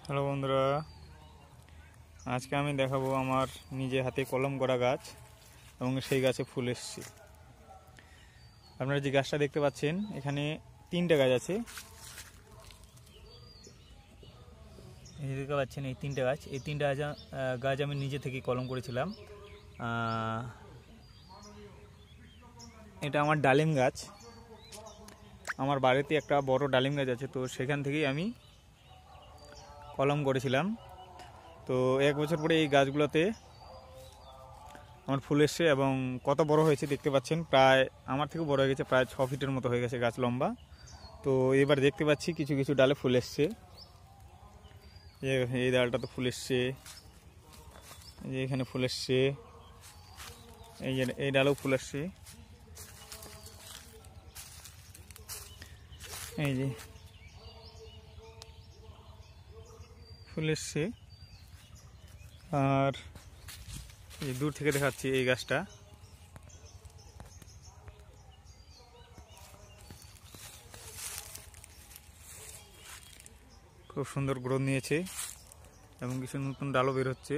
Hello বন্ধুরা, আজকে আমি দেখাবো আমার নিজে হাতে কলম করা গাছ এবং সেই গাছে ফুল এসছে। আপনারা যে গাছটা দেখতে পাচ্ছেন এখানে 3টে গাছ আছে। এই দেখতে পাচ্ছেন এই 3টে গাছ, এই 3টে গাছ আমি নিজে থেকে কলম করেছিলাম। এটা আমার ডালিম গাছ। আমার বাড়িতে একটা বড় ডালিম গাছ আছে, তো সেখান থেকেই আমি কলম করেছিলাম। তো 1 বছর পরে এই গাছগুলোতে আমার ফুল এসছে এবং কত বড় হয়েছে দেখতে পাচ্ছেন। প্রায় আমার থেকে বড় হয়ে গেছে, প্রায় 6 ফিটের মতো হয়ে গেছে গাছ লম্বা। তো এবার দেখতে পাচ্ছি কিছু কিছু ডালে ফুল এসছে। এই ডালটা তো ফুল এসছে, এই যে এখানে ফুল এসছে, এই ডালেও ফুল এসছে, এই যে ফুল এসছে। আর এই দূর থেকে দেখাচ্ছি এই গাছটা, খুব সুন্দর গ্রোথ নিয়েছে এবং কিছু নতুন ডালও বের হচ্ছে।